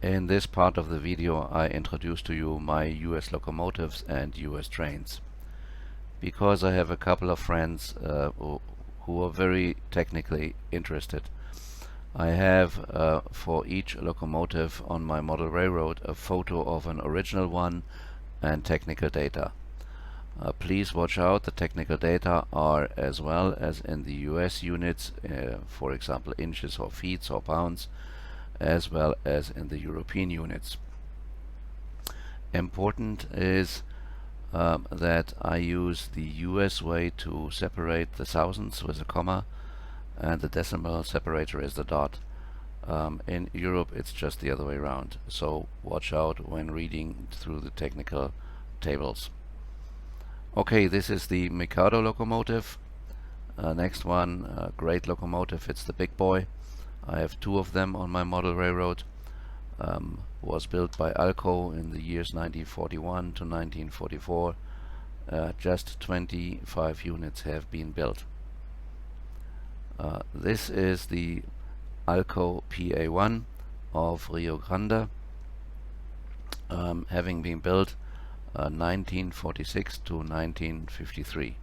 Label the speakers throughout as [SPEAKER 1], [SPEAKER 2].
[SPEAKER 1] In this part of the video I introduce to you my US locomotives and US trains. Because I have a couple of friends who are very technically interested, I have for each locomotive on my model railroad a photo of an original one and technical data. Please watch out, the technical data are as well as in the US units, for example inches or feet or pounds, as well as in the European units. Important is that I use the US way to separate the thousands with a comma, and the decimal separator is the dot. In Europe it's just the other way around, so watch out when reading through the technical tables. Okay, this is the Mikado locomotive. Next one, great locomotive, it's the big boy. I have two of them on my model railroad. Was built by Alco in the years 1941 to 1944. Just 25 units have been built. This is the Alco PA1 of Rio Grande, having been built 1946 to 1953.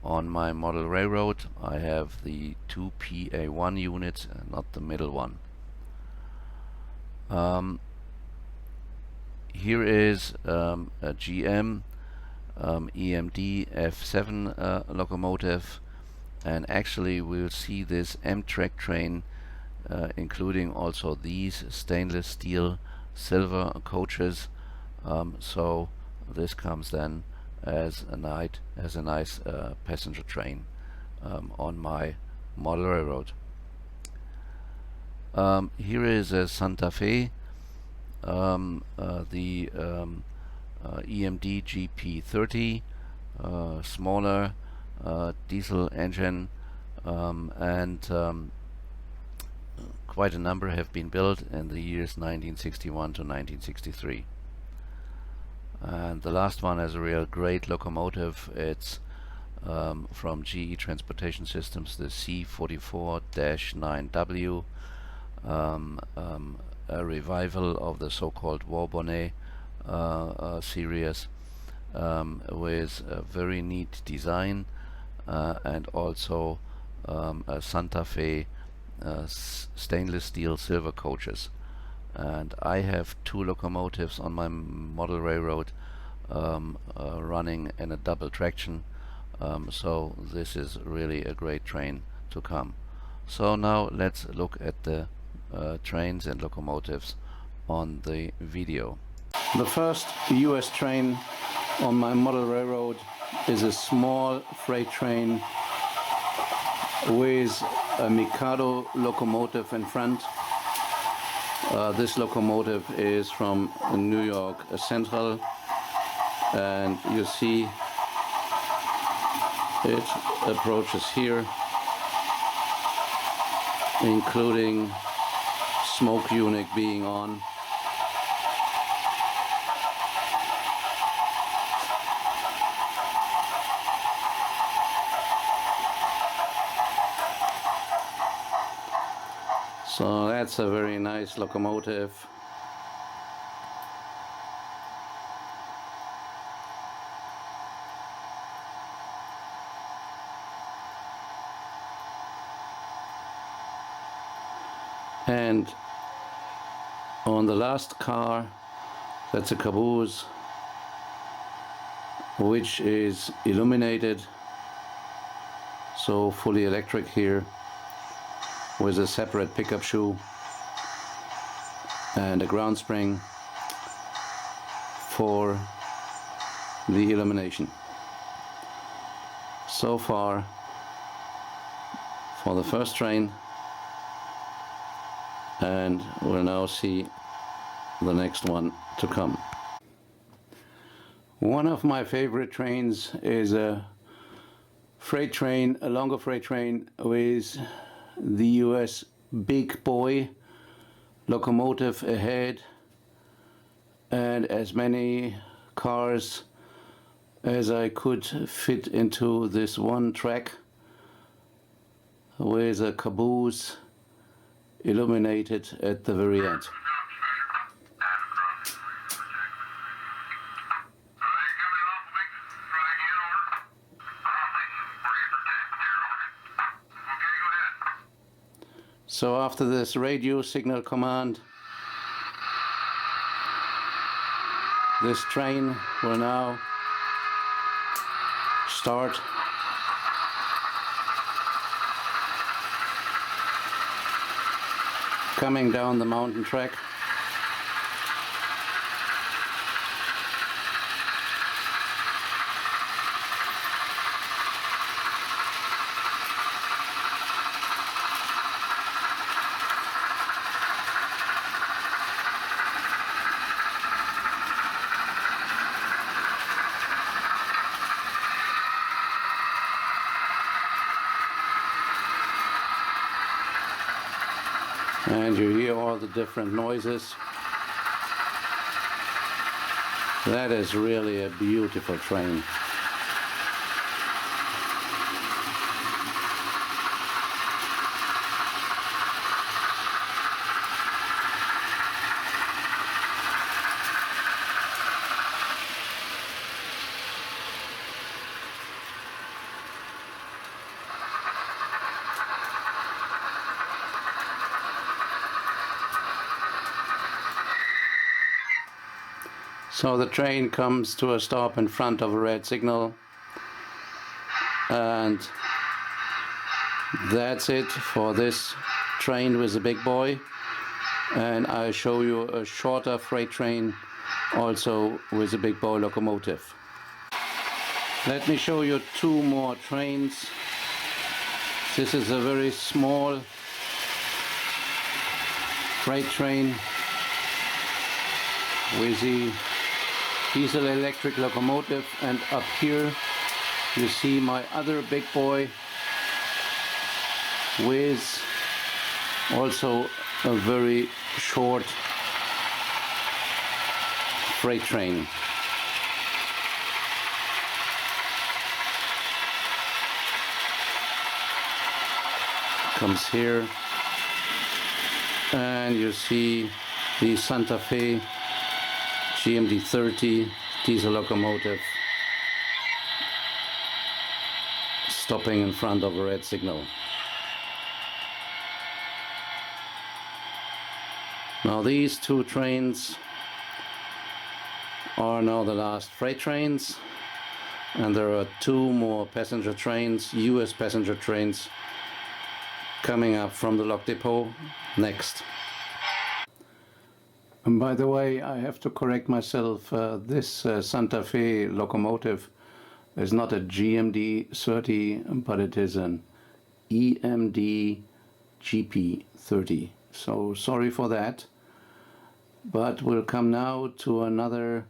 [SPEAKER 1] On my model railroad I have the two PA1 units, not the middle one. Here is a GM EMD F7 locomotive, and actually we'll see this Amtrak train including also these stainless steel silver coaches, so this comes then as a nice passenger train on my model railroad. Here is a Santa Fe, the EMD GP30, smaller diesel engine, and quite a number have been built in the years 1961 to 1963. And the last one is a real great locomotive. It's from GE Transportation Systems, the C44-9W, a revival of the so-called War Bonnet series, with a very neat design, and also a Santa Fe stainless steel silver coaches. And I have two locomotives on my model railroad running in a double traction, so this is really a great train to come. So now let's look at the trains and locomotives on the video. The first US train on my model railroad is a small freight train with a Mikado locomotive in front. This locomotive is from New York Central, and you see it approaches here, including smoke unit being on. So that's a very nice locomotive. And on the last car, that's a caboose, which is illuminated, so fully electric here, with a separate pickup shoe and a ground spring for the illumination. So far for the first train, and we'll now see the next one to come. One of my favorite trains is a freight train, a longer freight train with the US big boy locomotive ahead, and as many cars as I could fit into this one track, with a caboose illuminated at the very end. So after this radio signal command, this train will now start coming down the mountain track. And you hear all the different noises. That is really a beautiful train. So the train comes to a stop in front of a red signal, and that's it for this train with a big boy. And I show you a shorter freight train also with a big boy locomotive. Let me show you two more trains. This is a very small freight train with the diesel electric locomotive, and up here you see my other big boy with also a very short freight train. Comes here, and you see the Santa Fe GMD 30 diesel locomotive stopping in front of a red signal. Now these two trains are now the last freight trains, and there are two more passenger trains, US passenger trains, coming up from the Lok Depot next. And by the way, I have to correct myself. This Santa Fe locomotive is not a GMD 30, but it is an EMD GP 30. So sorry for that. But we'll come now to another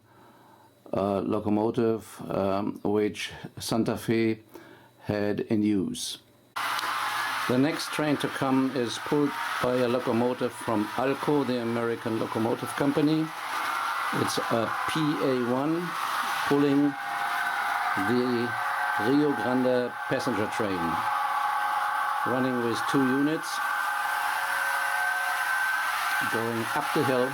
[SPEAKER 1] locomotive which Santa Fe had in use. The next train to come is pulled by a locomotive from Alco, the American locomotive company. It's a PA1 pulling the Rio Grande passenger train, running with two units, going up the hill.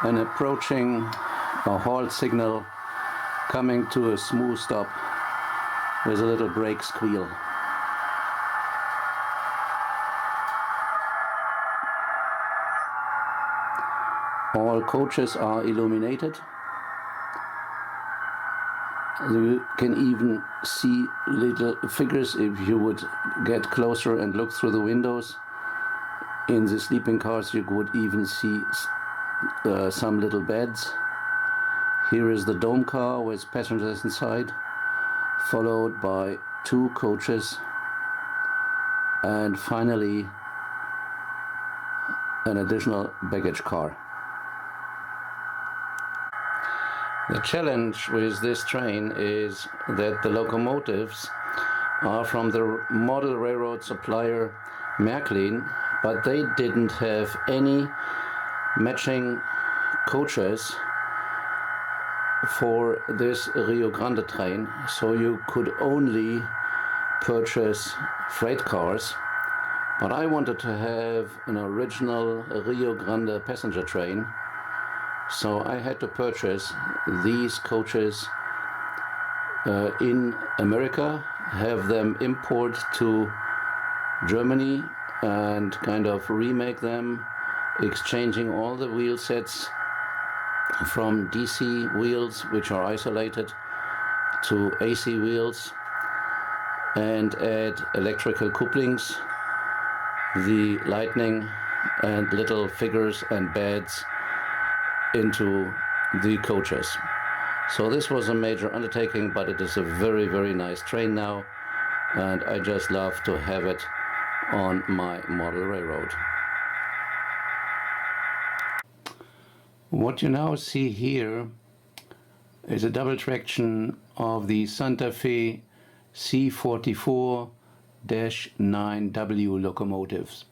[SPEAKER 1] And approaching a halt signal, coming to a smooth stop with a little brake squeal. All coaches are illuminated. You can even see little figures if you would get closer and look through the windows. In the sleeping cars you would even see some little beds. Here is the dome car with passengers inside, followed by two coaches, and finally an additional baggage car. The challenge with this train is that the locomotives are from the model railroad supplier Märklin, but they didn't have any matching coaches for this Rio Grande train, so you could only purchase freight cars But I wanted to have an original Rio Grande passenger train, so I had to purchase these coaches in America, have them import to Germany and kind of remake them, exchanging all the wheel sets from DC wheels, which are isolated, to AC wheels, and add electrical couplings, the lightning and little figures and beds into the coaches. So this was a major undertaking, but it is a very, very nice train now, and I just love to have it on my model railroad. What you now see here is a double traction of the Santa Fe C44-9W locomotives.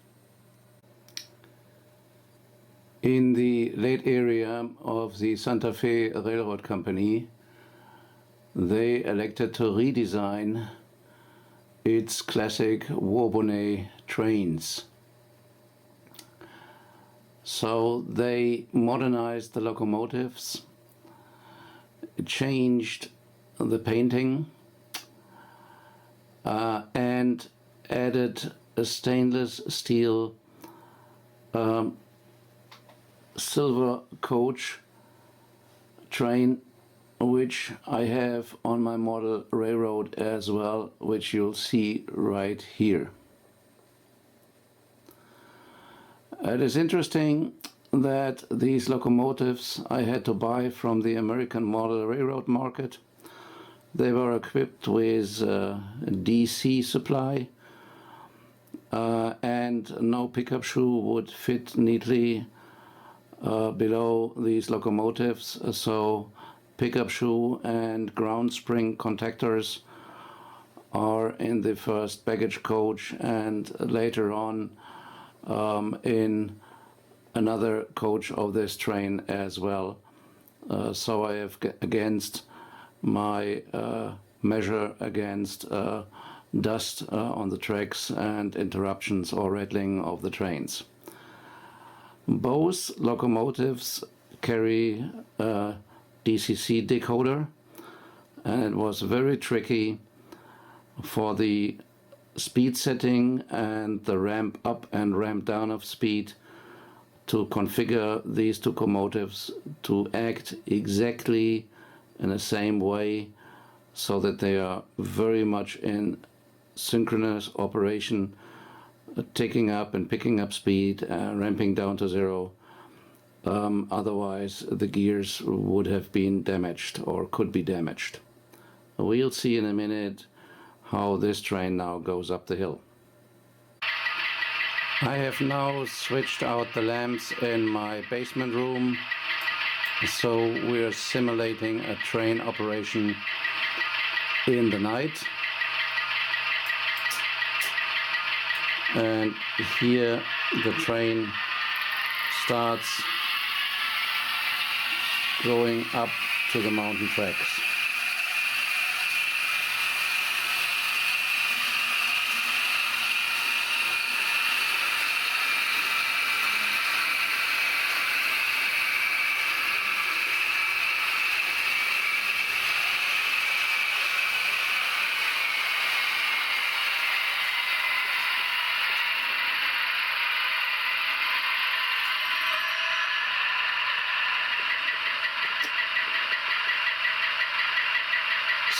[SPEAKER 1] In the late area of the Santa Fe Railroad Company, they elected to redesign its classic Warbonnet trains. So they modernized the locomotives, changed the painting, and added a stainless steel silver coach train, which I have on my model railroad as well, which you'll see right here. It is interesting that these locomotives I had to buy from the American model railroad market. They were equipped with DC supply, and no pickup shoe would fit neatly below these locomotives, so pickup shoe and ground spring contactors are in the first baggage coach and later on in another coach of this train as well. So I have against my measure against dust on the tracks and interruptions or rattling of the trains. Both locomotives carry a DCC decoder, and it was very tricky for the speed setting and the ramp up and ramp down of speed to configure these two locomotives to act exactly in the same way, so that they are very much in synchronous operation, taking up and picking up speed, ramping down to zero. Otherwise the gears would have been damaged or could be damaged. We'll see in a minute how this train now goes up the hill. I have now switched out the lamps in my basement room, so we're simulating a train operation in the night. And here the train starts going up to the mountain tracks.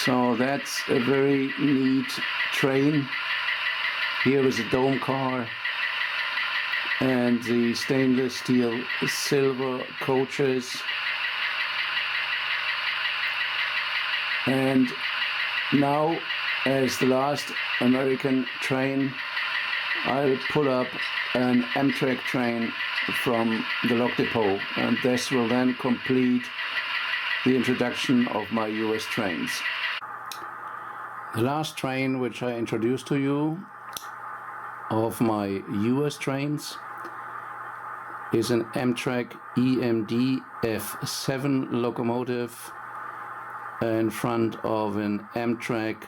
[SPEAKER 1] So that's a very neat train. Here is a dome car and the stainless steel silver coaches. And now, as the last American train, I'll pull up an Amtrak train from the log depot, and this will then complete the introduction of my US trains. The last train which I introduced to you of my US trains is an Amtrak EMD F7 locomotive in front of an Amtrak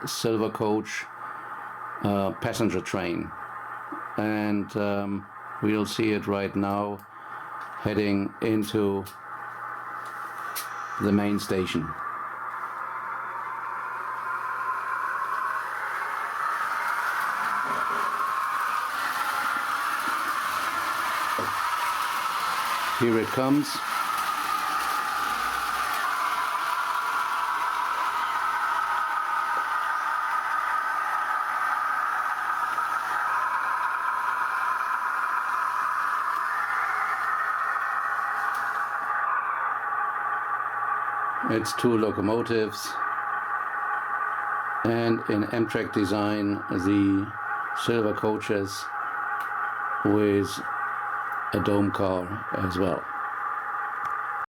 [SPEAKER 1] silver coach passenger train. and we'll see it right now heading into the main station. Here it comes. It's 2 locomotives, and in Amtrak design the silver coaches with a dome car as well.